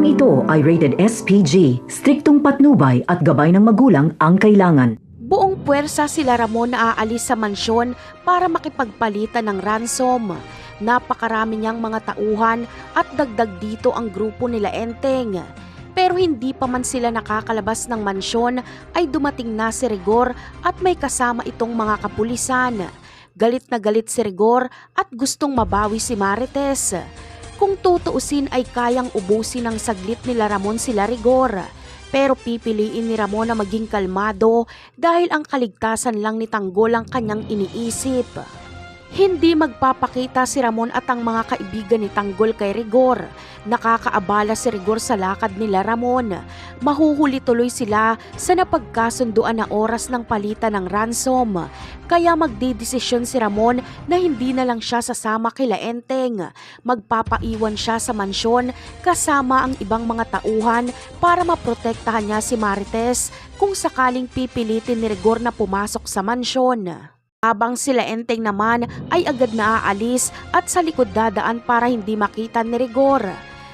Programang ito ay rated SPG, striktong patnubay at gabay ng magulang ang kailangan. Buong puwersa sila Ramon na aalis sa mansyon para makipagpalitan ng ransom. Napakarami niyang mga tauhan at dagdag dito ang grupo nila Enteng. Pero hindi pa man sila nakakalabas ng mansyon ay dumating na si Rigor at may kasama itong mga kapulisan. Galit na galit si Rigor at gustong mabawi si Marites. Kung tutuusin ay kayang ubusin ng saglit nila Ramon sila Rigor. Pero pipiliin ni Ramon na maging kalmado dahil ang kaligtasan lang ni Tanggol ang kanyang iniisip. Hindi magpapakita si Ramon at ang mga kaibigan ni Tanggol kay Rigor. Nakakaabala si Rigor sa lakad nila Ramon. Mahuhuli tuloy sila sa napagkasunduan na oras ng palitan ng ransom. Kaya magdedesisyon si Ramon na hindi na lang siya sasama kila Enteng. Magpapaiwan siya sa mansyon kasama ang ibang mga tauhan para maprotektahan niya si Marites kung sakaling pipilitin ni Rigor na pumasok sa mansyon. Habang sila Enteng naman ay agad na aalis at sa likod dadaan para hindi makita ni Rigor.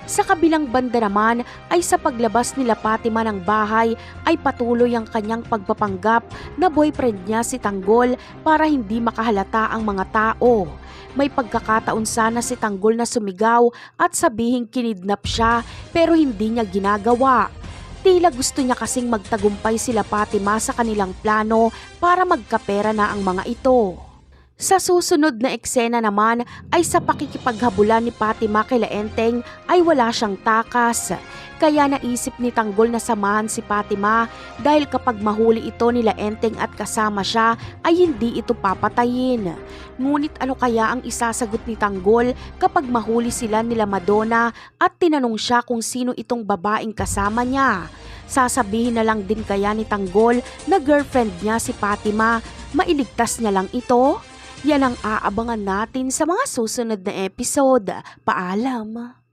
Sa kabilang banda naman ay sa paglabas nila Fatima ng bahay ay patuloy ang kanyang pagpapanggap na boyfriend niya si Tanggol para hindi makahalata ang mga tao. May pagkakataon sana si Tanggol na sumigaw at sabihing kinidnap siya pero hindi niya ginagawa. Tila gusto niya kasing magtagumpay sila Fatima sa kanilang plano para magkapera na ang mga ito. Sa susunod na eksena naman ay sa pakikipaghabulan ni Fatima kila Enteng ay wala siyang takas. Kaya naisip ni Tanggol na samahan si Fatima dahil kapag mahuli ito nila Enteng at kasama siya ay hindi ito papatayin. Ngunit ano kaya ang isasagot ni Tanggol kapag mahuli sila nila Madonna at tinanong siya kung sino itong babaeng kasama niya? Sasabihin na lang din kaya ni Tanggol na girlfriend niya si Fatima, mailigtas niya lang ito? Yan ang aabangan natin sa mga susunod na episode. Paalam!